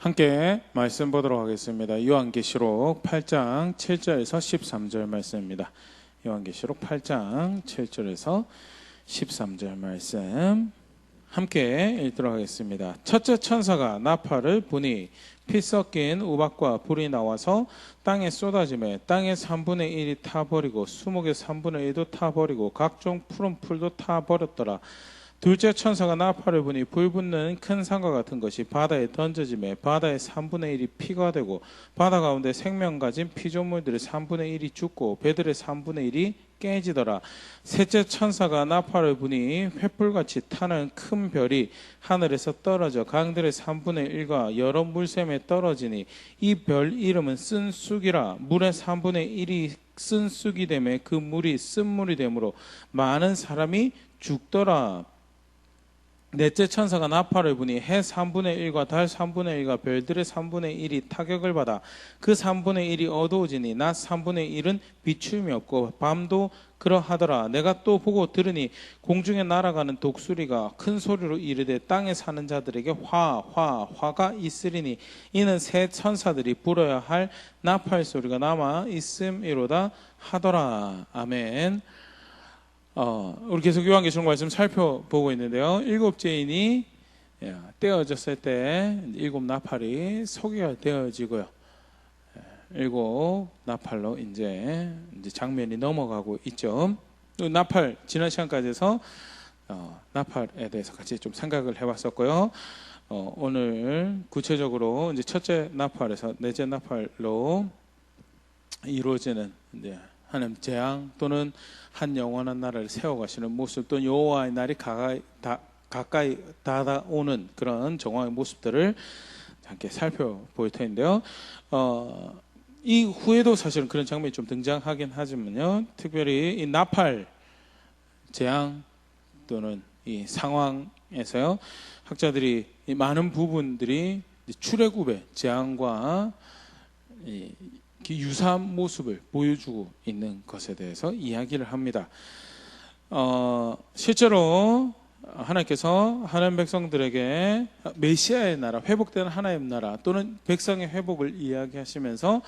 함께 말씀 보도록 하겠습니다. 요한계시록 8장 7절에서 13절 말씀입니다. 요한계시록 8장 7절에서 13절 말씀 함께 읽도록 하겠습니다. 첫째 천사가 나팔을 부니 피 섞인 우박과 불이 나와서 땅에 쏟아지매 땅의 3분의 1이 타버리고 수목의 3분의 1도 타버리고 각종 푸른 풀도 타버렸더라. 둘째 천사가 나팔을 부니 불 붙는 큰 산과 같은 것이 바다에 던져지매 바다의 3분의 1이 피가 되고 바다 가운데 생명 가진 피조물들의 3분의 1이 죽고 배들의 3분의 1이 깨지더라. 셋째 천사가 나팔을 부니 횃불같이 타는 큰 별이 하늘에서 떨어져 강들의 3분의 1과 여러 물샘에 떨어지니 이 별 이름은 쓴 쑥이라. 물의 3분의 1이 쓴 쑥이 되매 그 물이 쓴물이 되므로 많은 사람이 죽더라. 넷째 천사가 나팔을 부니 해 3분의 1과 달 3분의 1과 별들의 3분의 1이 타격을 받아 그 3분의 1이 어두워지니 낮 3분의 1은 비춤이 없고 밤도 그러하더라. 내가 또 보고 들으니 공중에 날아가는 독수리가 큰 소리로 이르되 땅에 사는 자들에게 화가 있으리니 이는 새 천사들이 불어야 할 나팔 소리가 남아 있음이로다 하더라. 아멘. 우리 계속 요한계시록 말씀 살펴보고 있는데요. 일곱 제인이 떼어졌을 때 일곱 나팔이 소개되어지고요. 일곱 나팔로 이제 장면이 넘어가고 있죠. 나팔 지난 시간까지 해서 나팔에 대해서 같이 좀 생각을 해봤었고요. 오늘 구체적으로 이제 첫째 나팔에서 넷째 나팔로 이루어지는 이제 하나님 재앙 또는 한 영원한 나라를 세워가시는 모습 또는 여호와의 날이 가까이 다가오는 그런 정황의 모습들을 함께 살펴볼 텐데요. 이 후에도 사실은 그런 장면이 좀 등장하긴 하지만요. 특별히 이 나팔 재앙 또는 이 상황에서요. 학자들이 이 많은 부분들이 출애굽의 재앙과 유사한 모습을 보여주고 있는 것에 대해서 이야기를 합니다. 실제로 하나님께서 하나님 백성들에게 메시아의 나라, 회복되는 하나님의 나라 또는 백성의 회복을 이야기하시면서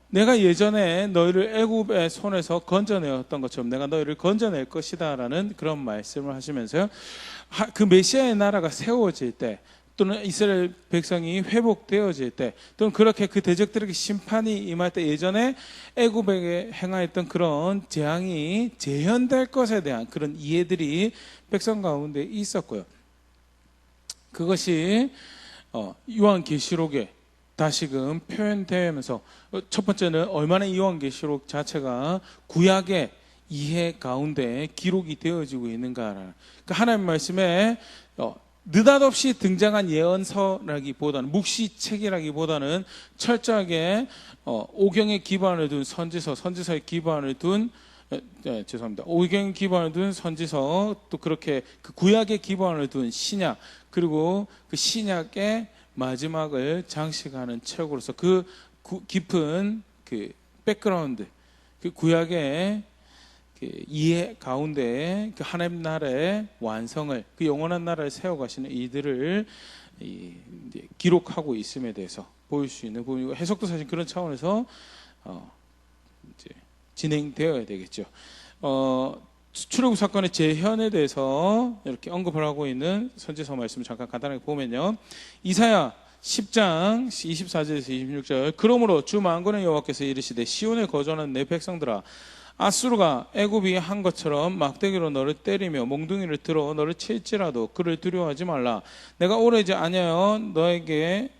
내가 예전에 너희를 애굽의 손에서 건져내었던 것처럼 내가 너희를 건져낼 것이다 라는 그런 말씀을 하시면서요. 그 메시아의 나라가 세워질 때 또는 이스라엘 백성이 회복되어질 때 또는 그렇게 그 대적들에게 심판이 임할 때 예전에 애굽에게 행하였던 그런 재앙이 재현될 것에 대한 그런 이해들이 백성 가운데 있었고요. 그것이 요한계시록에 다시금 표현되면서 첫 번째는 얼마나 요한계시록 자체가 구약의 이해 가운데 기록이 되어지고 있는가라는 그러니까 하나님 말씀에 느닷없이 등장한 예언서라기보다는 묵시책이라기보다는 철저하게 오경의 기반을 둔 선지서의 기반을 둔 오경의 기반을 둔 선지서 또 그렇게 그 구약의 기반을 둔 신약 그리고 그 신약의 마지막을 장식하는 책으로서 그 깊은 그 백그라운드 그 구약의 그 이해 가운데 그 하나님 나라의 완성을 그 영원한 나라를 세워가시는 이들을 이제 기록하고 있음에 대해서 보일 수 있는 부분이고 해석도 사실 그런 차원에서 이제 진행되어야 되겠죠. 출애굽 사건의 재현에 대해서 이렇게 언급을 하고 있는 선지서 말씀을 잠깐 간단하게 보면요. 이사야 10장 24절에서 26절 그러므로 주 만군의 여호와께서 이르시되 시온에 거주하는 내 백성들아 아수르가 애굽이 한 것처럼 막대기로 너를 때리며 몽둥이를 들어 너를 칠지라도 그를 두려워하지 말라. 내가 오래지 아니하여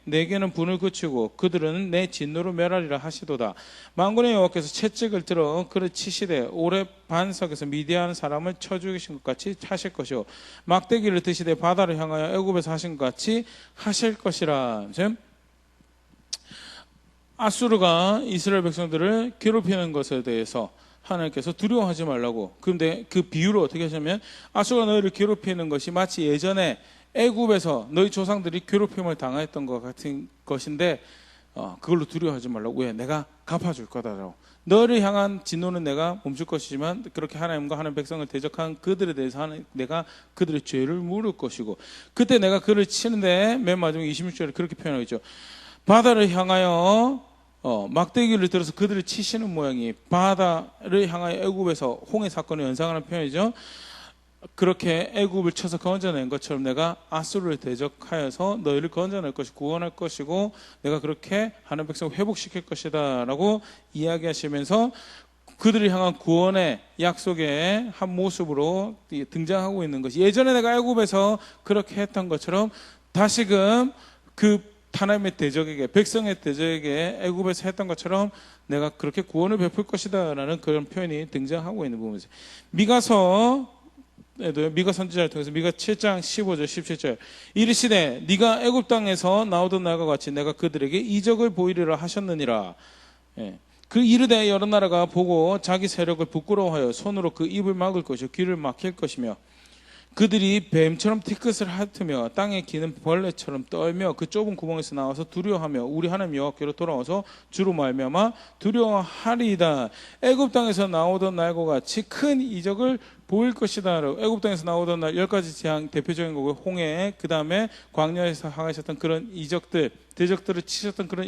내게는 분을 그치고 그들은 내 진노로 멸하리라 하시도다. 만군의 여호와께서 채찍을 들어 그를 치시되 오래 반석에서 미디안 사람을 쳐 죽이신 것 같이 하실 것이요 막대기를 드시되 바다를 향하여 애굽에서 하신 것 같이 하실 것이라. 아수르가 이스라엘 백성들을 괴롭히는 것에 대해서 하나님께서 두려워하지 말라고. 그런데 그 비유를 어떻게 하시냐면 아수르가 너희를 괴롭히는 것이 마치 예전에 애굽에서 너희 조상들이 괴롭힘을 당했던 것 같은 것인데 그걸로 두려워하지 말라고. 왜? 내가 갚아줄 거다라고. 너를 향한 진노는 내가 멈출 것이지만 그렇게 하나님과 하나님 백성을 대적한 그들에 대해서 내가 그들의 죄를 물을 것이고, 그때 내가 그를 치는데 맨 마지막 26절에 그렇게 표현하고 있죠. 바다를 향하여 막대기를 들어서 그들을 치시는 모양이, 바다를 향하여 애굽에서 홍해 사건을 연상하는 표현이죠. 그렇게 애굽을 쳐서 건져낸 것처럼 내가 아수르를 대적하여서 너희를 건져낼 것이고 구원할 것이고 내가 그렇게 하나님 백성을 회복시킬 것이다 라고 이야기하시면서 그들을 향한 구원의 약속의 한 모습으로 등장하고 있는 것이, 예전에 내가 애굽에서 그렇게 했던 것처럼 다시금 그 하나님의 대적에게, 백성의 대적에게 애굽에서 했던 것처럼 내가 그렇게 구원을 베풀 것이다 라는 그런 표현이 등장하고 있는 부분이죠. 미가 선지자를 통해서 미가 7장 15절 17절 이르시되 네가 애굽 땅에서 나오던 날과 같이 내가 그들에게 이적을 보이리라 하셨느니라. 그 이르되 여러 나라가 보고 자기 세력을 부끄러워하여 손으로 그 입을 막을 것이요 귀를 막힐 것이며 그들이 뱀처럼 티끝을 핥으며 땅에 기는 벌레처럼 떨며 그 좁은 구멍에서 나와서 두려워하며 우리 하나님 여호와께로 돌아와서 주로 말미암아 두려워하리이다. 애굽 땅에서 나오던 날과 같이 큰 이적을 보일 것이다. 애굽 땅에서 나오던 날 10가지 재앙 대표적인 거고, 홍해, 그 다음에 광야에서 행하셨던 그런 이적들, 대적들을 치셨던 그런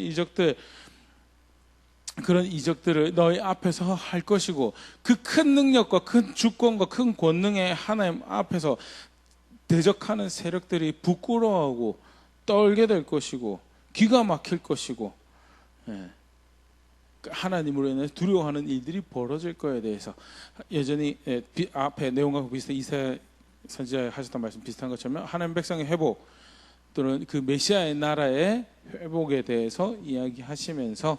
이적들을 너희 앞에서 할 것이고, 그 큰 능력과 큰 주권과 큰 권능의 하나님 앞에서 대적하는 세력들이 부끄러워하고 떨게 될 것이고 기가 막힐 것이고, 하나님으로 인해 두려워하는 일들이 벌어질 거에 대해서 여전히 앞에 내용과 비슷한 이사야 선지자 하셨던 말씀 비슷한 것처럼 하나님 백성의 회복 또는 그 메시아의 나라의 회복에 대해서 이야기하시면서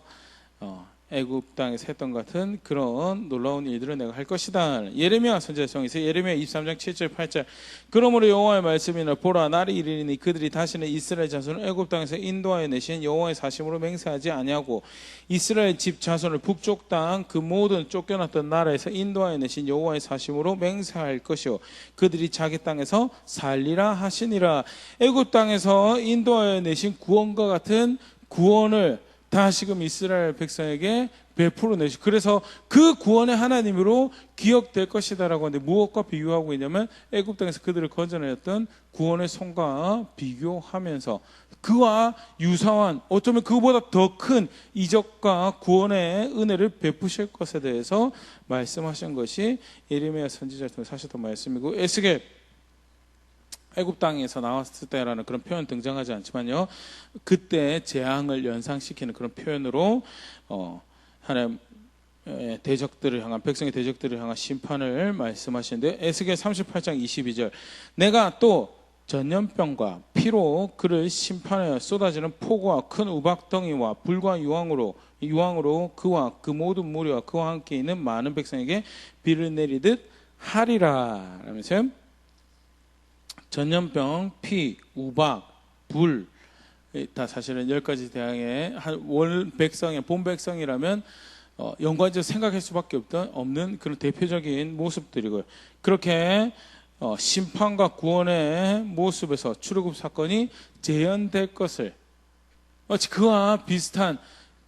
애굽 땅에서 했던 같은 그런 놀라운 일들을 내가 할 것이다. 예레미야 선지자의 성에서 예레미야 23장 7절 8절 그러므로 여호와의 말씀이나 보라 날이 이르리니 그들이 다시는 이스라엘 자손을 애굽 땅에서 인도하여 내신 여호와의 사심으로 맹세하지 아니하고 이스라엘 집 자손을 북쪽 땅 그 모든 쫓겨났던 나라에서 인도하여 내신 여호와의 사심으로 맹세할 것이요 그들이 자기 땅에서 살리라 하시니라. 애굽 땅에서 인도하여 내신 구원과 같은 구원을 다시금 이스라엘 백성에게 베풀어 내시고, 그래서 그 구원의 하나님으로 기억될 것이다라고 하는데 무엇과 비교하고 있냐면 애굽 땅에서 그들을 건져냈던 구원의 손과 비교하면서 그와 유사한, 어쩌면 그보다 더 큰 이적과 구원의 은혜를 베푸실 것에 대해서 말씀하신 것이 예레미야 선지자를 통해서 하셨던 말씀이고, 에스겔 애굽 땅에서 나왔을 때라는 그런 표현 등장하지 않지만요, 그때 재앙을 연상시키는 그런 표현으로 하나님 대적들을 향한, 백성의 대적들을 향한 심판을 말씀하시는데, 에스겔 38장 22절 내가 또 전염병과 피로 그를 심판하여 쏟아지는 폭우와 큰 우박덩이와 불과 유황으로 그와 그 모든 무리와 그와 함께 있는 많은 백성에게 비를 내리듯 하리라. 라면서 전염병, 피, 우박, 불, 다 사실은 10가지 대항의 원 백성의 본 백성이라면 연관적으로 생각할 수밖에 없는 그런 대표적인 모습들이고요. 그렇게 심판과 구원의 모습에서 출애굽 사건이 재현될 것을, 마치 그와 비슷한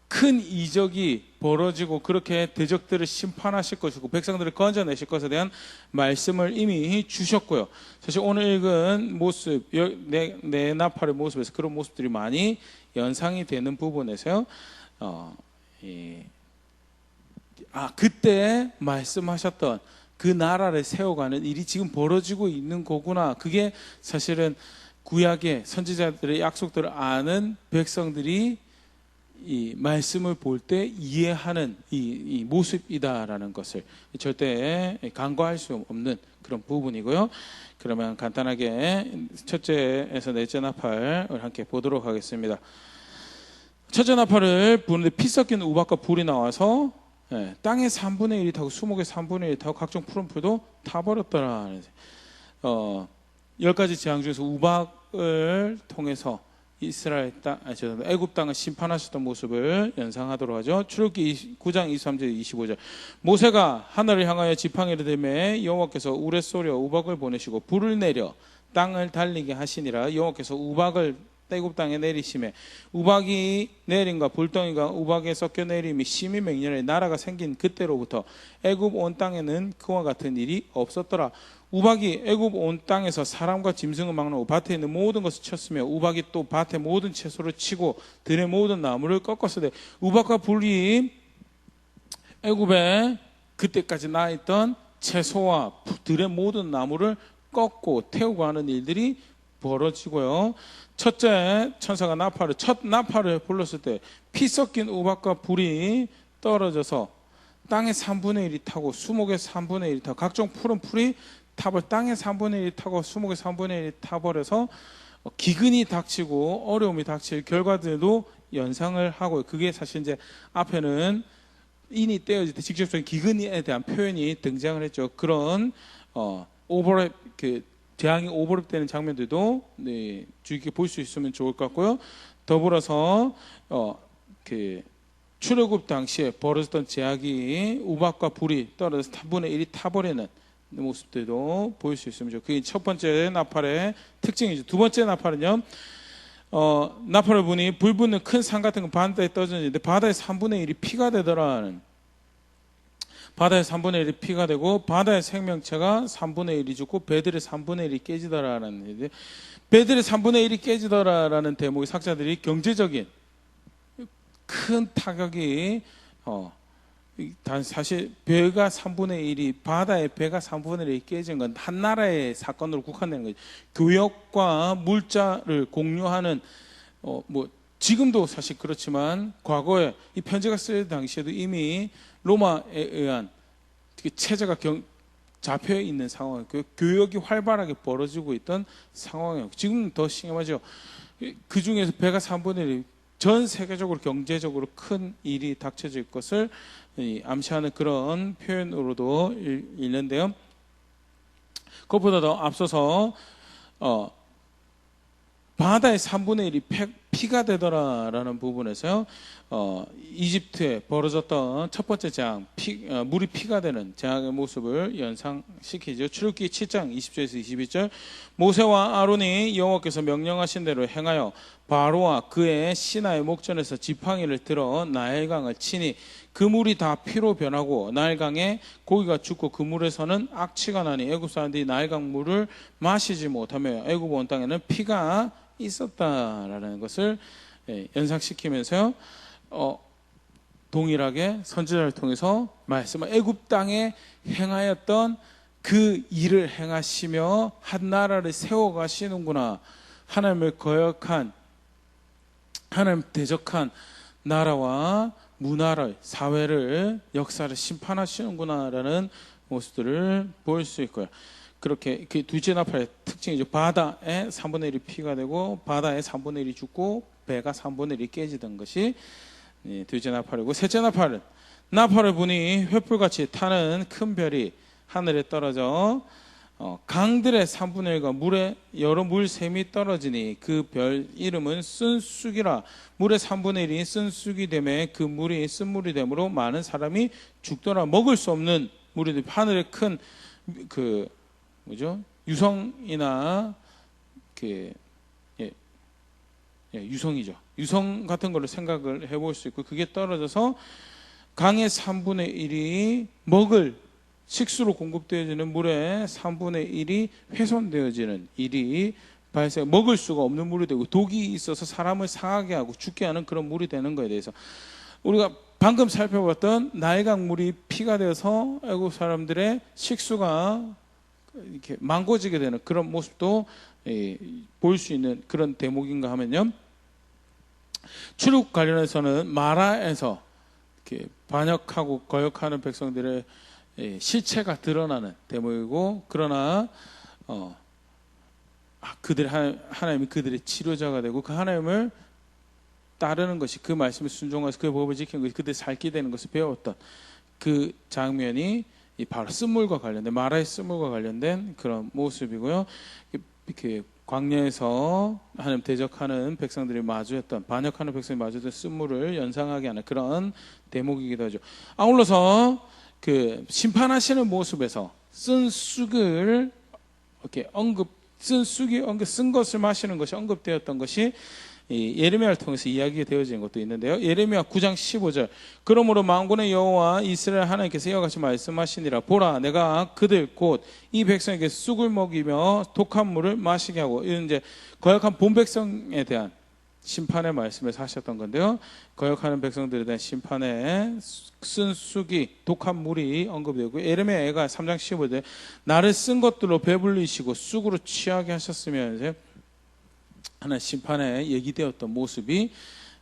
큰 이적이 벌어지고 그렇게 대적들을 심판하실 것이고 백성들을 건져내실 것에 대한 말씀을 이미 주셨고요. 사실 오늘 읽은 모습, 내 나팔의 모습에서 그런 모습들이 많이 연상이 되는 부분에서요, 그때 말씀하셨던 그 나라를 세워가는 일이 지금 벌어지고 있는 거구나. 그게 사실은 구약의 선지자들의 약속들을 아는 백성들이 이 말씀을 볼 때 이해하는 이 모습이다라는 것을 절대 간과할 수 없는 그런 부분이고요. 그러면 간단하게 첫째에서 넷째 나팔을 함께 보도록 하겠습니다. 첫째 나팔을 부는데 피 섞인 우박과 불이 나와서 땅의 3분의 1이 타고 수목의 3분의 1이 타고 각종 푸른 풀도 타버렸더라. 10가지 재앙 중에서 우박을 통해서 이스라엘 땅, 애굽 땅을 심판하셨던 모습을 연상하도록 하죠. 출애굽기 9장 23절 25절 모세가 하늘을 향하여 지팡이를 들매 여호와께서 우레소리와 우박을 보내시고 불을 내려 땅을 달리게 하시니라. 여호와께서 우박을 애굽 땅에 내리심에 우박이 내림과 불덩이가 우박에 섞여 내림이 심히 맹렬해 나라가 생긴 그때로부터 애굽 온 땅에는 그와 같은 일이 없었더라. 우박이 애굽 온 땅에서 사람과 짐승을 막론하고 밭에 있는 모든 것을 쳤으며 우박이 또 밭의 모든 채소를 치고 들의 모든 나무를 꺾었으되 우박과 불이 애굽에 그때까지 나 있던 채소와 들의 모든 나무를 꺾고 태우고 하는 일들이 벌어지고요. 첫째 천사가 첫 나팔을 불렀을 때 피 섞인 우박과 불이 떨어져서 땅의 3분의 1이 타고 수목의 3분의 1이 타고 각종 푸른 풀이 탑을 땅의 3분의 1이 타고 수목의 3분의 1이 타버려서 기근이 닥치고 어려움이 닥칠 결과들도 연상을 하고 그게 사실 이제 앞에는 인이 떼어질 때 직접적인 기근에 대한 표현이 등장을 했죠. 그런 오버랩 재앙이 오버랩되는 장면들도 네, 주의 깊게 볼 수 있으면 좋을 것 같고요. 더불어서 출애굽 당시에 벌어졌던 재앙이 우박과 불이 떨어져서 3분의 1이 타버리는 모습들도 보일 수 있으면 좋고 그게 첫 번째 나팔의 특징이죠. 두 번째 나팔은요. 나팔을 보니 불 붙는 큰 산 같은 건 바다에 떠졌는데 바다의 3분의 1이 피가 되더라는 바다의 3분의 1이 피가 되고 바다의 생명체가 3분의 1이 죽고 배들의 3분의 1이 깨지더라라는 배들의 3분의 1이 깨지더라라는 대목의 학자들이 경제적인 큰 타격이 사실 배가 3분의 1이 바다의 배가 3분의 1이 깨진 건 한 나라의 사건으로 국한되는 거죠. 교역과 물자를 공유하는 지금도 사실 그렇지만 과거에 이 편지가 쓰일 당시에도 이미 로마에 의한 체제가 잡혀 있는 상황, 교역이 활발하게 벌어지고 있던 상황이에요. 지금 더 심하죠. 그 중에서 배가 3분의 1이 전 세계적으로 경제적으로 큰 일이 닥쳐질 것을 암시하는 그런 표현으로도 있는데요. 그것보다 더 앞서서 바다의 3분의 1이 피가 되더라라는 부분에서요. 이집트에 벌어졌던 첫 번째 재앙, 물이 피가 되는 재앙의 모습을 연상시키죠. 출애굽기 7장 20절에서 22절 모세와 아론이 여호와께서 명령하신 대로 행하여 바로와 그의 신하의 목전에서 지팡이를 들어 나일강을 치니 그 물이 다 피로 변하고 나일강에 고기가 죽고 그 물에서는 악취가 나니 애굽 사람들이 나일강 물을 마시지 못하며 애굽 온 땅에는 피가 있었다라는 것을 연상시키면서요. 동일하게 선지자를 통해서 말씀을 애굽 땅에 행하였던 그 일을 행하시며 한 나라를 세워가시는구나. 하나님을 거역한 하나님 대적한 나라와 문화를 사회를 역사를 심판하시는구나라는 모습들을 볼 수 있고요. 그렇게 그 둘째 나팔의 특징이죠. 바다에 3분의 1이 피가 되고 바다에 3분의 1이 죽고 배가 3분의 1이 깨지던 것이 둘째 나팔이고 셋째 나팔은 나팔을 보니 횃불같이 타는 큰 별이 하늘에 떨어져 강들의 3분의 1과 물에 여러 물샘이 떨어지니 그 별 이름은 쓴쑥이라. 물의 3분의 1이 쓴쑥이 되매 그 물이 쓴물이 되므로 많은 사람이 죽더라. 먹을 수 없는 물이 하늘에 큰 유성이나 유성이죠. 유성 같은 걸로 생각을 해볼 수 있고 그게 떨어져서 강의 3분의 1이 먹을 식수로 공급되어지는 물의 3분의 1이 훼손되어지는 일이 발생, 먹을 수가 없는 물이 되고 독이 있어서 사람을 상하게 하고 죽게 하는 그런 물이 되는 거에 대해서 우리가 방금 살펴봤던 나일강 물이 피가 되어서 애국 사람들의 식수가 이렇게 망고지게 되는 그런 모습도 볼 수 있는 그런 대목인가 하면요. 출애굽 관련해서는 마라에서 이렇게 반역하고 거역하는 백성들의 실체가 드러나는 대목이고 그러나 하나님이 그들의 치료자가 되고 그 하나님을 따르는 것이 그 말씀에 순종해서 그 법을 지키는 것이 그들이 살게 되는 것을 배웠던 그 장면이 바로 쓴물과 관련된 마라의 쓴물과 관련된 그런 모습이고요. 이렇게 광야에서 하나님 대적하는 백성들이 마주했던 반역하는 백성이 마주했던 쓴물을 연상하게 하는 그런 대목이기도 하죠. 아울러서 그 심판하시는 모습에서 쓴 쑥을 이렇게 쓴 것을 마시는 것이 언급되었던 것이 이 예레미야를 통해서 이야기가 되어지는 것도 있는데요. 예레미야 9장 15절. 그러므로 만군의 여호와 이스라엘 하나님께서 이와 같이 말씀하시니라. 보라, 내가 그들 곧 이 백성에게 쑥을 먹이며 독한 물을 마시게 하고, 이건 이제 거역한 본 백성에 대한 심판의 말씀에서 하셨던 건데요. 거역하는 백성들에 대한 심판에 쓴 쑥이 독한 물이 언급되고, 예레미야가 3장 15절. 나를 쓴 것들로 배불리시고 쑥으로 취하게 하셨으면서 하나의 심판에 얘기되었던 모습이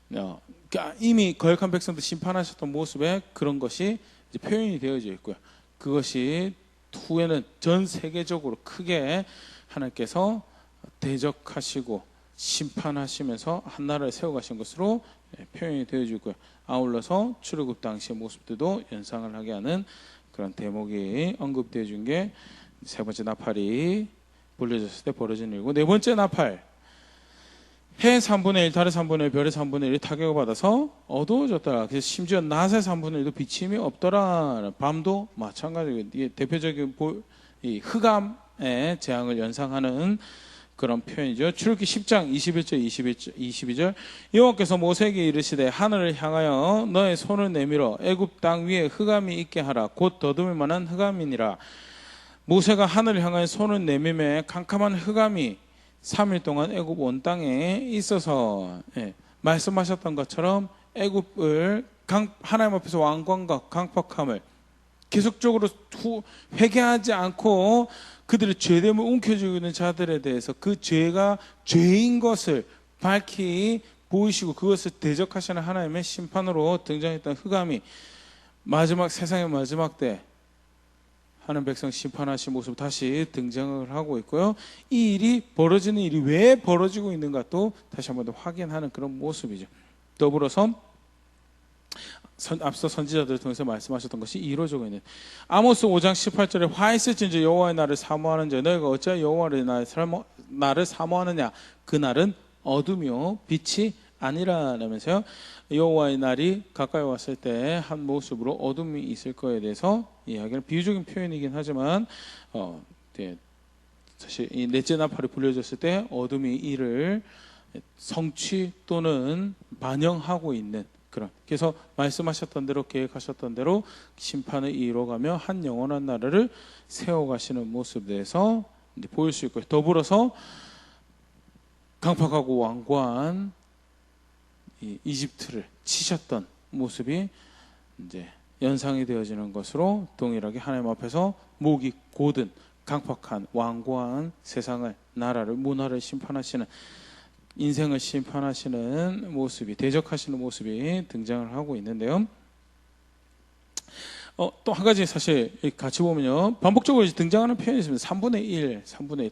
그러니까 이미 거역한 백성들 심판하셨던 모습에 그런 것이 이제 표현이 되어져 있고요. 그것이 후에는 전 세계적으로 크게 하나님께서 대적하시고 심판하시면서 한 나라를 세워가신 것으로 표현이 되어지고요. 아울러서 출애굽 당시의 모습들도 연상을 하게 하는 그런 대목이 언급되어 준 게 세 번째 나팔이 불려졌을 때 벌어진 일이고, 네 번째 나팔, 해의 3분의 1, 달의 3분의 1, 별의 3분의 1이 타격을 받아서 어두워졌더라. 그래서 심지어 낮의 3분의 1도 비침이 없더라. 밤도 마찬가지고, 이게 대표적인 이 흑암의 재앙을 연상하는 그런 표현이죠. 출애굽기 10장 21절 22절. 여호와께서 모세에게 이르시되 하늘을 향하여 너의 손을 내밀어 애굽 땅 위에 흑암이 있게 하라. 곧 더듬을 만한 흑암이니라. 모세가 하늘을 향하여 손을 내밀매 캄캄한 흑암이 3일 동안 애굽 온 땅에 있어서, 말씀하셨던 것처럼 애굽을 하나님 앞에서 완강과 강팍함을 계속적으로 회개하지 않고 그들의 죄됨을 움켜쥐고 있는 자들에 대해서 그 죄가 죄인 것을 밝히 보이시고 그것을 대적하시는 하나님의 심판으로 등장했던 흑암이 세상의 마지막 때 하는 백성 심판하신 모습 다시 등장을 하고 있고요. 이 일이 벌어지는 일이 왜 벌어지고 있는가 또 다시 한번 더 확인하는 그런 모습이죠. 더불어서 앞서 선지자들을 통해서 말씀하셨던 것이 이루어지고 있는 아모스 5장 18절에 화 있을진저 여호와의 날을 사모하는 자 너희가 어찌하여 여호와의 날을 사모하느냐 그 날은 어둠이요 빛이 아니라면서요. 여호와의 날이 가까이 왔을 때 한 모습으로 어둠이 있을 거에 대해서 이야기는 비유적인 표현이긴 하지만 사실 이 넷째 나팔이 불려졌을 때 어둠이 이를 성취 또는 반영하고 있는 그런, 그래서 말씀하셨던 대로 계획하셨던 대로 심판을 이루어가며 한 영원한 나라를 세워가시는 모습에 대해서 보일 수 있고, 더불어서 강팍하고 완고한 이집트를 치셨던 모습이 이제 연상이 되어지는 것으로 동일하게 하나님 앞에서 목이 곧은 강팍한 완고한 세상을, 나라를, 문화를 심판하시는, 인생을 심판하시는 모습이, 대적하시는 모습이 등장을 하고 있는데요. 또 한 가지 사실 같이 보면요, 반복적으로 등장하는 표현이 있습니다. 3분의 1,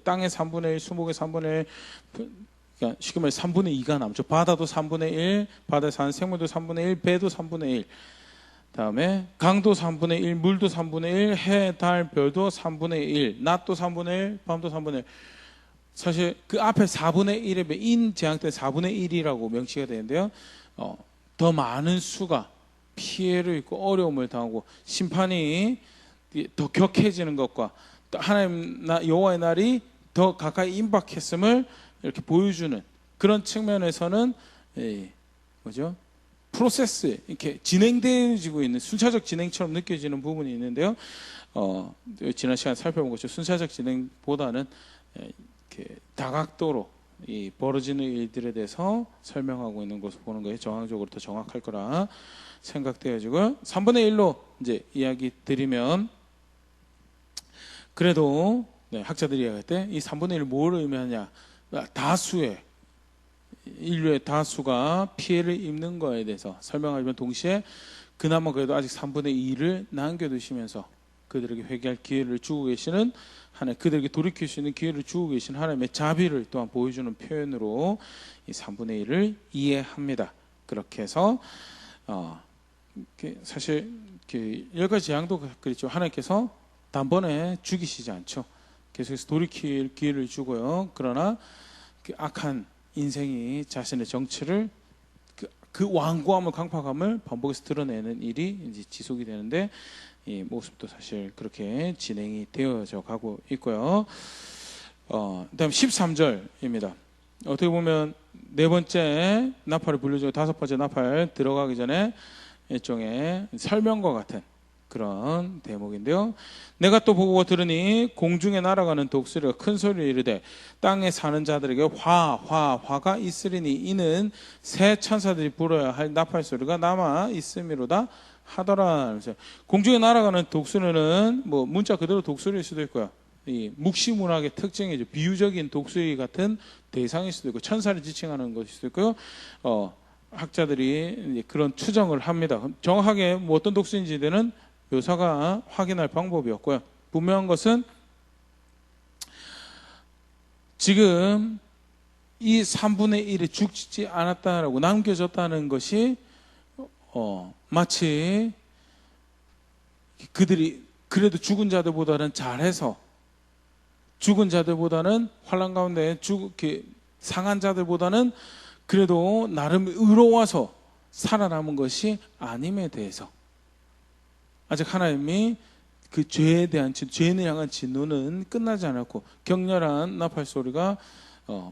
땅의 3분의 1, 수목의 3분의 1, 그러니까 쉽게 말해 3분의 2가 남죠. 바다도 3분의 1, 바다에 사는 생물도 3분의 1, 배도 3분의 1, 다음에 강도 3분의 1, 물도 3분의 1, 해, 달, 별도 3분의 1, 낮도 3분의 1, 밤도 3분의 1. 사실 그 앞에 4분의 1에 인 재앙 때 4분의 1이라고 명시가 되는데요. 더 많은 수가 피해를 입고 어려움을 당하고 심판이 더 격해지는 것과 하나님 여호와의 날이 더 가까이 임박했음을 이렇게 보여주는 그런 측면에서는 뭐죠? 프로세스 이렇게 진행되어지고 있는 순차적 진행처럼 느껴지는 부분이 있는데요. 지난 시간 살펴본 것처럼 순차적 진행보다는 이렇게 다각도로 이 벌어지는 일들에 대해서 설명하고 있는 것을 보는 것이 정황적으로 더 정확할 거라 생각되어지고요. 3분의 1로 이제 이야기 드리면 그래도 학자들이 이야기할 때 이 3분의 1을 뭘 의미하냐? 다수의 인류의 다수가 피해를 입는 거에 대해서 설명하지만 동시에 그나마 그래도 아직 3분의 2를 남겨두시면서 그들에게 회개할 기회를 주고 계시는 하나님, 그들에게 돌이킬 수 있는 기회를 주고 계신 하나님의 자비를 또한 보여주는 표현으로 이 3분의 1을 이해합니다. 그렇게 해서 사실 10가지 재앙도 그렇죠. 하나님께서 단번에 죽이시지 않죠. 계속해서 돌이킬 기회를 주고요. 그러나 그 악한 인생이 자신의 정체를 그 완고함을, 강팍함을 반복해서 드러내는 일이 이제 지속이 되는데 이 모습도 사실 그렇게 진행이 되어져 가고 있고요. 그다음 13절입니다. 어떻게 보면 네 번째 나팔을 불려주고 다섯 번째 나팔 들어가기 전에 일종의 설명과 같은 그런 대목인데요. 내가 또 보고 들으니 공중에 날아가는 독수리가 큰 소리로 이르되 땅에 사는 자들에게 화가 있으리니 이는 새 천사들이 불어야 할 나팔 소리가 남아 있음이로다 하더라. 공중에 날아가는 독수리는 뭐 문자 그대로 독수리일 수도 있고요. 이 묵시문학의 특징이죠. 비유적인 독수리 같은 대상일 수도 있고 천사를 지칭하는 것일 수도 있고요. 학자들이 그런 추정을 합니다. 정확하게 뭐 어떤 독수리인지는 묘사가 확인할 방법이 없고요. 분명한 것은 지금 이 3분의 1이 죽지 않았다라고 남겨졌다는 것이 마치 그들이 그래도 죽은 자들보다는 잘해서 죽은 자들보다는 환난 가운데 상한 자들보다는 그래도 나름 의로워서 살아남은 것이 아님에 대해서 아직 하나님이 그 죄에 대한 죄인을 향한 진노는 끝나지 않았고 격렬한 나팔 소리가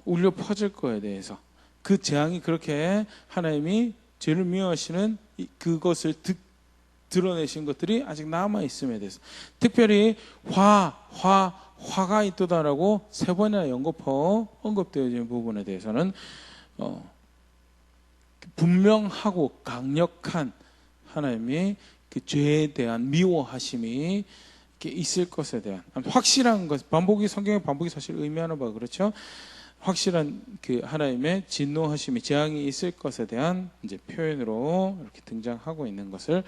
울려 퍼질 거에 대해서 그 재앙이 그렇게 하나님이 죄를 미워하시는 그것을 드러내신 것들이 아직 남아 있음에 대해서 특별히 화가 있도다라고 세 번이나 연거푸 언급되어진 부분에 대해서는 분명하고 강력한 하나님이 그 죄에 대한 미워하심이 이렇게 있을 것에 대한 확실한 것, 성경의 반복이 사실 의미하는 바가 그렇죠. 확실한 그 하나님의 진노하심이 재앙이 있을 것에 대한 이제 표현으로 이렇게 등장하고 있는 것을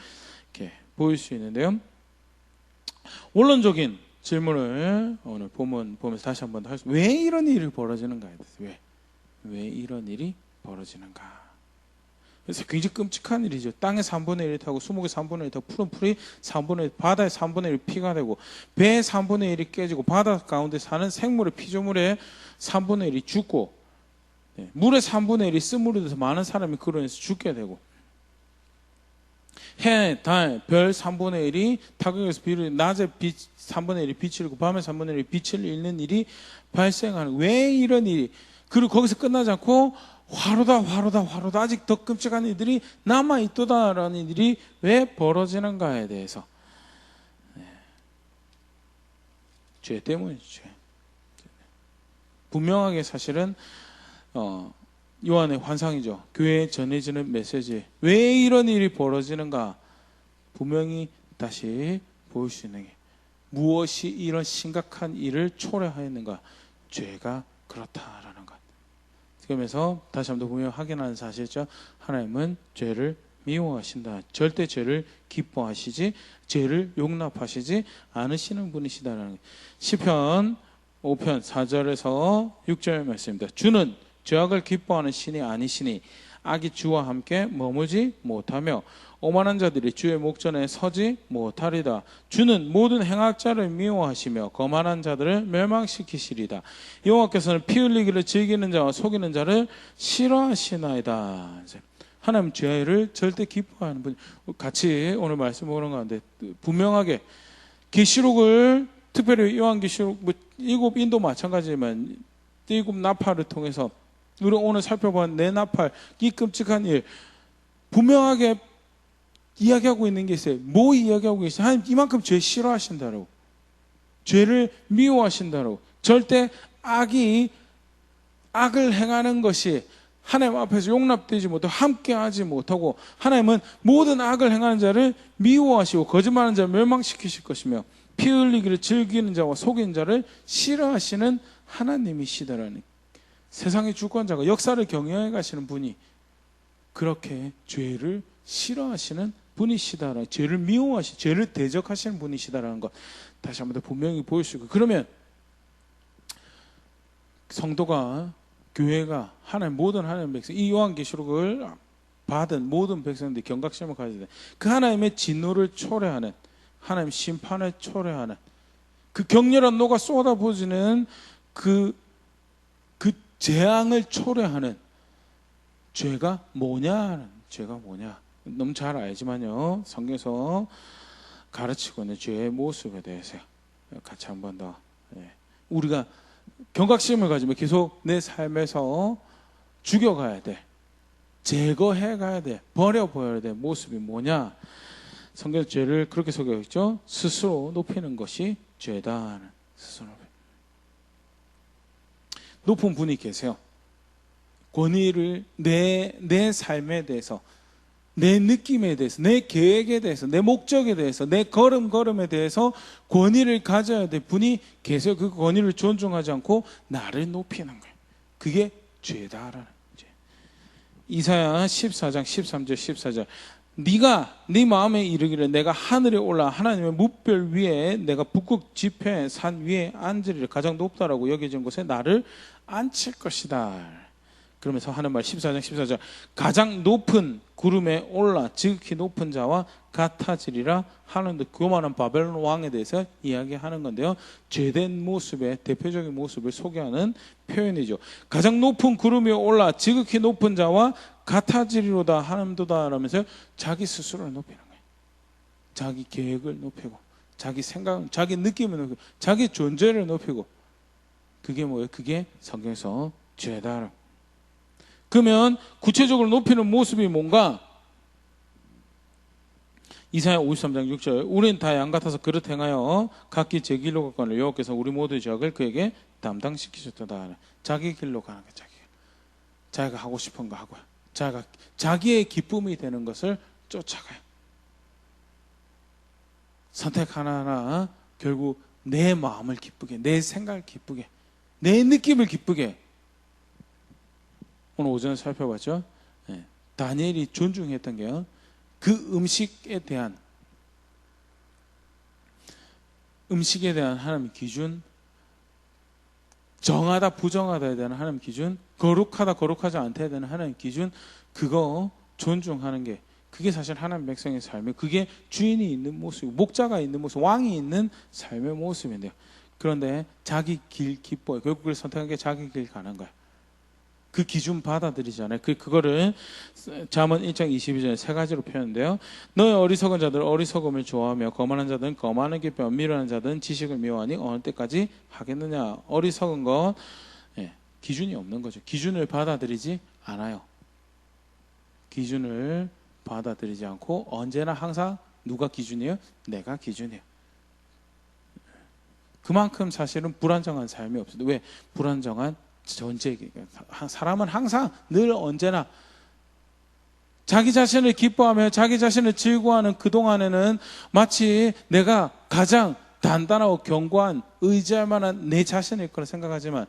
이렇게 보일 수 있는데요. 원론적인 질문을 오늘 본문 보면서 다시 한번 더 하겠습니다. 왜 이런 일이 벌어지는가에 대해서 왜 이런 일이 벌어지는가? 그래서 굉장히 끔찍한 일이죠. 땅의 3분의 1이 타고 수목의 3분의 1이 타고 푸른 풀이 3분의 1, 바다의 3분의 1이 피가 되고 배의 3분의 1이 깨지고 바다 가운데 사는 생물의 피조물의 3분의 1이 죽고 물의 3분의 1이 쓴물이 돼서 많은 사람이 그로 인해서 죽게 되고 해, 달, 별 3분의 1이 타격에서 낮에 3분의 1이 빛을 잃고 밤에 3분의 1이 빛을 잃는 일이 발생하는 왜 이런 일이 그리고 거기서 끝나지 않고 화로다 아직 더 끔찍한 일들이 남아있도다라는 일이 왜 벌어지는가에 대해서 죄 때문이죠. 분명하게 사실은 요한의 환상이죠. 교회에 전해지는 메시지 왜 이런 일이 벌어지는가 분명히 다시 보일 수 있는 게 무엇이 이런 심각한 일을 초래하였는가 죄가 그렇다라는 것. 그러면서 다시 한번 보면 확인하는 사실이죠. 하나님은 죄를 미워하신다. 절대 죄를 기뻐하시지 죄를 용납하시지 않으시는 분이시다라는 것. 시편 5편 4절에서 6절 말씀입니다. 주는 죄악을 기뻐하는 신이 아니시니 악이 주와 함께 머무지 못하며 오만한 자들이 주의 목전에 서지 못하리다. 주는 모든 행악자를 미워하시며 거만한 자들을 멸망시키시리다. 여호와께서는 피 흘리기를 즐기는 자와 속이는 자를 싫어하시나이다. 하나님 죄를 절대 기뻐하는 분. 같이 오늘 말씀 보는 가운데 분명하게 계시록을 특별히 요한계시록 일곱 인도 마찬가지지만 일곱 나팔을 통해서 우리 오늘 살펴본 네 나팔 이 끔찍한 일 분명하게 이야기하고 있는 게 있어요. 뭐 이야기하고 계세요? 하나님 이만큼 죄 싫어하신다라고 죄를 미워하신다라고 절대 악을 행하는 것이 하나님 앞에서 용납되지 못하고 함께하지 못하고 하나님은 모든 악을 행하는 자를 미워하시고 거짓말하는 자를 멸망시키실 것이며 피 흘리기를 즐기는 자와 속이는 자를 싫어하시는 하나님이시다라는 세상의 주권자가 역사를 경영해 가시는 분이 그렇게 죄를 싫어하시는 분이시다라는 죄를 미워하시 죄를 대적하시는 분이시다라는 것 다시 한번 더 분명히 보일 수 있고 그러면 성도가 교회가 하나님 모든 하나님 백성 이 요한계시록을 받은 모든 백성들이 경각심을 가져야 돼. 그 하나님의 진노를 초래하는 하나님 심판을 초래하는 그 격렬한 노가 쏟아부어지는 그 재앙을 초래하는 죄가 뭐냐? 죄가 뭐냐? 너무 잘 알지만요. 성경에서 가르치고 있는 죄의 모습에 대해서 같이 한 번 더 우리가 경각심을 가지면 계속 내 삶에서 죽여가야 돼. 제거해가야 돼. 버려버려야 돼. 모습이 뭐냐? 성경 죄를 그렇게 소개했죠. 스스로 높이는 것이 죄다. 스스로 높은 분이 계세요. 권위를 내 삶에 대해서, 내 느낌에 대해서, 내 계획에 대해서, 내 목적에 대해서, 내 걸음걸음에 대해서 권위를 가져야 될 분이 계세요. 그 권위를 존중하지 않고 나를 높이는 거예요. 그게 죄다라는 거죠. 이사야 14장 13절 14절 네가 네 마음에 이르기를 내가 하늘에 올라 하나님의 뭇별 위에 내가 북극 지폐 산 위에 앉으리라. 가장 높다라고 여겨진 곳에 나를 앉힐 것이다. 그러면서 하는 말 14장 14절 가장 높은 구름에 올라 지극히 높은 자와 같아지리라 하는데 교만한 바벨론 왕에 대해서 이야기하는 건데요. 죄된 모습의 대표적인 모습을 소개하는 표현이죠. 가장 높은 구름 위에 올라 지극히 높은 자와 같아지리로다 하는도다 라면서 자기 스스로를 높이는 거예요. 자기 계획을 높이고 자기 생각, 자기 느낌을 높이고 자기 존재를 높이고 그게 뭐예요? 그게 성경에서 죄다. 그러면 구체적으로 높이는 모습이 뭔가? 이사야 53장 6절 우리는 다 양 같아서 그릇 행하여 각기 제 길로 갔거늘 여호와께서 우리 모두의 죄악을 그에게 담당시키셨다. 자기 길로 가는 거예요. 자기가 하고 싶은 거 하고요. 자기의 기쁨이 되는 것을 쫓아가요. 선택 하나하나 결국 내 마음을 기쁘게, 내 생각을 기쁘게, 내 느낌을 기쁘게. 오늘 오전에 살펴봤죠. 다니엘이 존중했던 게요. 그 음식에 대한 하나님의 기준, 정하다 부정하다에 대한 하나님의 기준, 거룩하다 거룩하지 않다에 대한 하나님의 기준, 그거 존중하는 게 그게 사실 하나님 백성의 삶이에요. 그게 주인이 있는 모습, 목자가 있는 모습, 왕이 있는 삶의 모습인데요. 그런데 자기 길 기뻐요. 결국 그걸 선택한 게 자기 길 가는 거예요. 그 기준 받아들이잖아요. 그거를 잠언 1장 22절에 세 가지로 표현한대요. 너의 어리석은 자들 어리석음을 좋아하며 거만한 자들은 거만을 기뻐하며 미련한 자들은 지식을 미워하니 어느 때까지 하겠느냐. 어리석은 건 기준이 없는 거죠. 기준을 받아들이지 않아요. 기준을 받아들이지 않고 언제나 항상 누가 기준이에요? 내가 기준이에요. 그만큼 사실은 불안정한 삶이 없어요. 왜? 불안정한 전제기. 사람은 항상 늘 언제나 자기 자신을 기뻐하며 자기 자신을 즐거워하는 그동안에는 마치 내가 가장 단단하고 견고한 의지할 만한 내 자신일 거라 생각하지만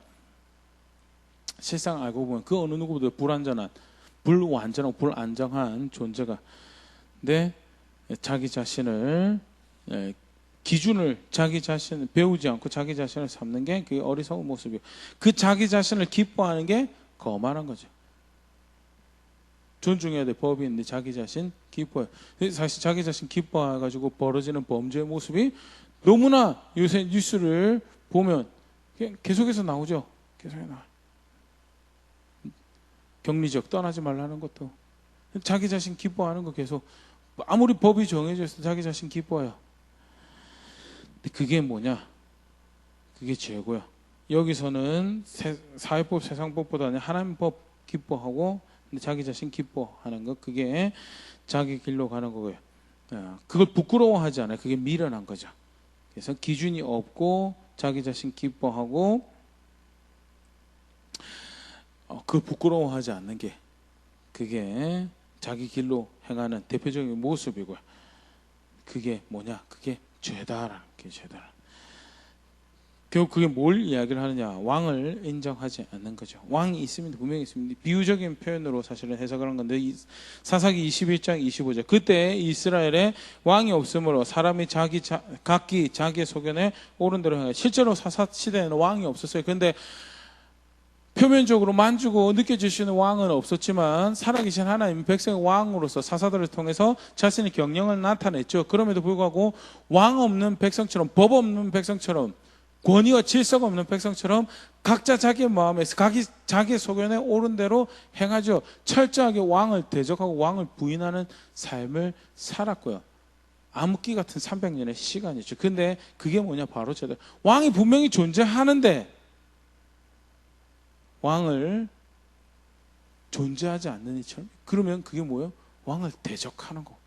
실상 알고 보면 그 어느 누구보다 불완전한 불완전하고 불안정한 존재가 내 자기 자신을 기준을 자기 자신을 배우지 않고 자기 자신을 삼는 게 그게 어리석은 모습이에요. 그 자기 자신을 기뻐하는 게 거만한 거죠. 존중해야 될 법이 있는데 자기 자신 기뻐해요. 사실 자기 자신 기뻐해가지고 벌어지는 범죄의 모습이 너무나 요새 뉴스를 보면 계속해서 나오죠. 계속해서 나와요. 격리적 떠나지 말라는 것도 자기 자신 기뻐하는 거 계속 아무리 법이 정해져 있어도 자기 자신 기뻐해요. 그게 뭐냐? 그게 죄고요. 여기서는 사회법, 세상법보다는 하나님 법 기뻐하고 자기 자신 기뻐하는 것, 그게 자기 길로 가는 거고요. 그걸 부끄러워하지 않아요. 그게 미련한 거죠. 그래서 기준이 없고 자기 자신 기뻐하고 그걸 부끄러워하지 않는 게 그게 자기 길로 행하는 대표적인 모습이고요. 그게 뭐냐? 그게 죄다라는 게 죄다. 결국 그게 뭘 이야기를 하느냐? 왕을 인정하지 않는 거죠. 왕이 있습니다. 분명히 있습니다. 비유적인 표현으로 사실은 해석을 한 건데 사사기 21장 25절 그때 이스라엘에 왕이 없으므로 사람이 각기 자기의 소견에 옳은 대로 행하여 실제로 사사 시대에는 왕이 없었어요. 그런데 표면적으로 만주고 느껴질 수 있는 왕은 없었지만 살아계신 하나님 백성의 왕으로서 사사들을 통해서 자신의 경영을 나타냈죠. 그럼에도 불구하고 왕 없는 백성처럼 법 없는 백성처럼 권위와 질서가 없는 백성처럼 각자 자기의 마음에서 자기의 소견에 옳은 대로 행하죠. 철저하게 왕을 대적하고 왕을 부인하는 삶을 살았고요. 암흑기 같은 300년의 시간이죠. 근데 그게 뭐냐? 바로 죄다. 왕이 분명히 존재하는데 왕을 존재하지 않는 이처럼. 그러면 그게 뭐예요? 왕을 대적하는 거,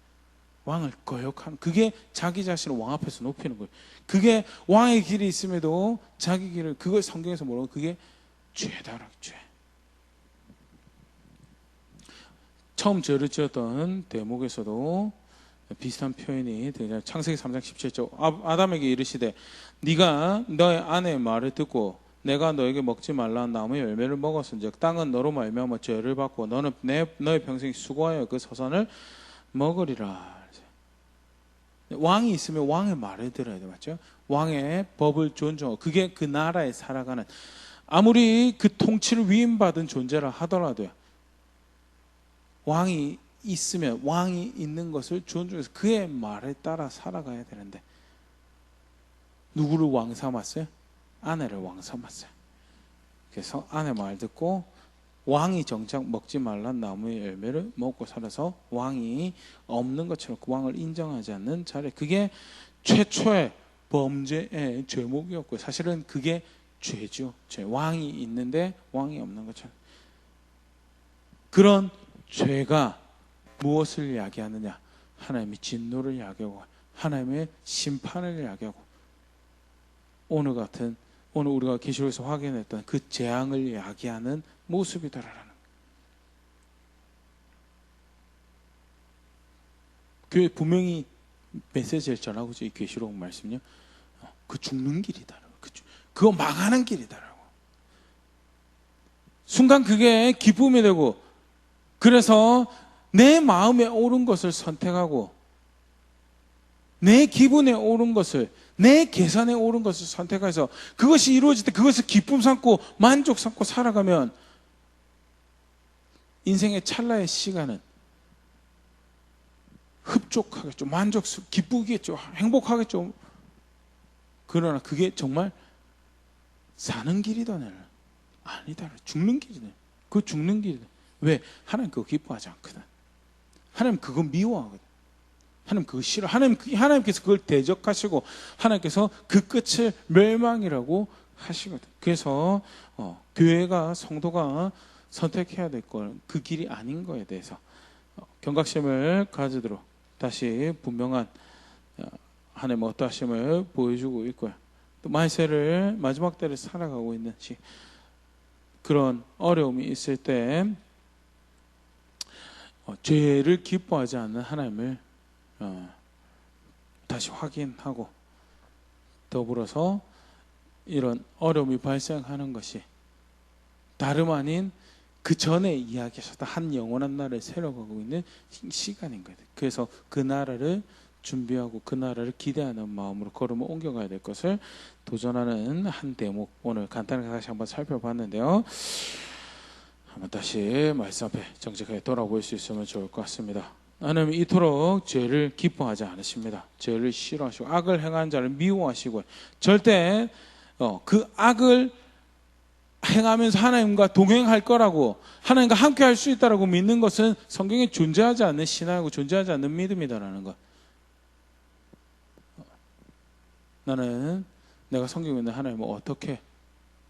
왕을 거역하는, 그게 자기 자신을 왕 앞에서 높이는 거예요. 그게 왕의 길이 있음에도 자기 길을, 그걸 성경에서 뭐라고? 그게 죄다라, 죄. 처음 죄를 지었던 대목에서도 비슷한 표현이 등장. 창세기 3장 17절 아담에게 이르시되 네가 너의 아내의 말을 듣고 내가 너에게 먹지 말라는 나무의 열매를 먹었은즉 땅은 너로 말미암아 죄를 받고 너는 너의 평생 수고하여 그 서산을 먹으리라. 왕이 있으면 왕의 말을 들어야 돼, 맞죠? 왕의 법을 존중하고, 그게 그 나라에 살아가는, 아무리 그 통치를 위임받은 존재라 하더라도요, 왕이 있으면 왕이 있는 것을 존중해서 그의 말에 따라 살아가야 되는데, 누구를 왕 삼았어요? 아내를 왕 삼았어요. 그래서 아내 말 듣고 왕이 정작 먹지 말란 나무의 열매를 먹고 살아서 왕이 없는 것처럼 그 왕을 인정하지 않는 자리, 그게 최초의 범죄의 죄목이었고요. 사실은 그게 죄죠. 죄. 왕이 있는데 왕이 없는 것처럼. 그런 죄가 무엇을 야기하느냐? 하나님의 진노를 야기하고 하나님의 심판을 야기하고, 오늘 우리가 계시록에서 확인했던 그 재앙을 야기하는 모습이다라는. 교회 분명히 메시지를 전하고 있죠. 이 계시록 말씀요. 그 죽는 길이다. 그거 망하는 길이다라고. 순간 그게 기쁨이 되고, 그래서 내 마음에 옳은 것을 선택하고, 내 기분에 옳은 것을, 내 계산에 옳은 것을 선택해서 그것이 이루어질 때 그것을 기쁨 삼고 만족 삼고 살아가면 인생의 찰나의 시간은 흡족하겠죠. 기쁘겠죠. 행복하겠죠. 그러나 그게 정말 사는 길이다. 아니다. 죽는 길이다. 그 죽는 길이다. 왜? 하나님 그거 기뻐하지 않거든. 하나님 그거 미워하거든. 하나님 그거 싫어. 하나님께서 그걸 대적하시고 하나님께서 그 끝을 멸망이라고 하시거든. 그래서 교회가, 성도가 선택해야 될 건 그 길이 아닌 거에 대해서 경각심을 가지도록 다시 분명한 하나님의 어떠하심을 보여주고 있고요. 또 말세를, 마지막 때를 살아가고 있는 그런 어려움이 있을 때 죄를 기뻐하지 않는 하나님을 다시 확인하고, 더불어서 이런 어려움이 발생하는 것이 다름 아닌 그 전에 이야기하셨던 한 영원한 나라를 세워가고 있는 시간인 거예요. 그래서 그 나라를 준비하고 그 나라를 기대하는 마음으로 걸음을 옮겨가야 될 것을 도전하는 한 대목, 오늘 간단하게 다시 한번 살펴봤는데요. 한번 다시 말씀 앞에 정직하게 돌아볼 수 있으면 좋을 것 같습니다. 하나님 이토록 죄를 기뻐하지 않으십니다. 죄를 싫어하시고 악을 행하는 자를 미워하시고, 절대 그 악을 행하면서 하나님과 동행할 거라고, 하나님과 함께 할 수 있다라고 믿는 것은 성경에 존재하지 않는 신앙이고 존재하지 않는 믿음이다라는 것. 나는 내가 섬기고 있는 하나님을 어떻게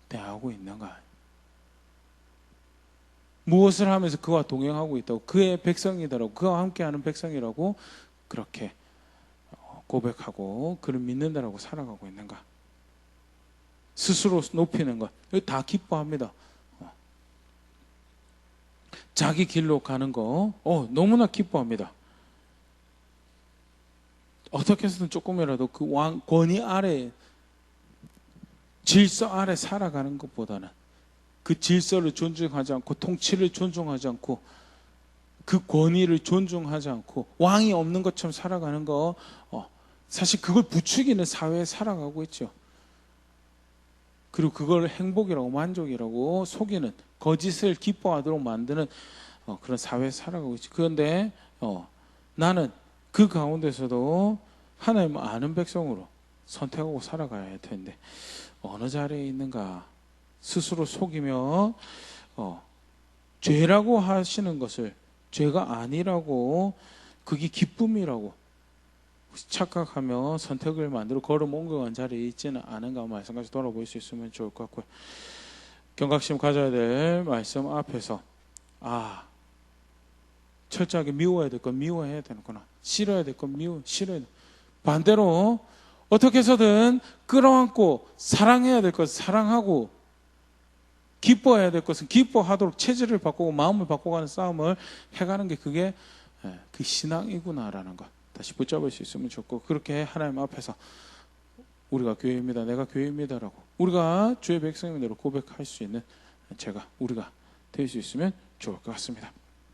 대하고 있는가, 무엇을 하면서 그와 동행하고 있다고, 그의 백성이다라고, 그와 함께하는 백성이라고 그렇게 고백하고 그를 믿는다라고 살아가고 있는가, 스스로 높이는 것, 다 기뻐합니다. 자기 길로 가는 거 너무나 기뻐합니다. 어떻게 해서든 조금이라도 그 왕 권위 아래, 질서 아래 살아가는 것보다는 그 질서를 존중하지 않고, 통치를 존중하지 않고, 그 권위를 존중하지 않고 왕이 없는 것처럼 살아가는 거, 사실 그걸 부추기는 사회에 살아가고 있죠. 그리고 그걸 행복이라고, 만족이라고 속이는, 거짓을 기뻐하도록 만드는 그런 사회에 살아가고 있죠. 그런데 나는 그 가운데서도 하나님을 아는 백성으로 선택하고 살아가야 할 텐데 어느 자리에 있는가, 스스로 속이며 죄라고 하시는 것을 죄가 아니라고, 그게 기쁨이라고 착각하며 선택을 만들어 걸음 옮겨간 자리에 있지는 않은가 말씀까지 돌아볼 수 있으면 좋을 것 같고요. 경각심 가져야 될 말씀 앞에서 철저하게 미워야 될 건 미워해야 되는구나. 싫어야 될 건 싫어야 돼. 반대로 어떻게 해서든 끌어안고 사랑해야 될 것은 사랑하고 기뻐해야 될 것은 기뻐하도록 체질을 바꾸고 마음을 바꿔가는 싸움을 해가는 게 그게 그 신앙이구나라는 것 다시 붙잡을 수 있으면 좋고, 그렇게 하나님 앞에서 우리가 교회입니다, 내가 교회입니다라고 우리가 주의 백성임대로 고백할 수 있는 우리가 될 수 있으면 좋을 것 같습니다.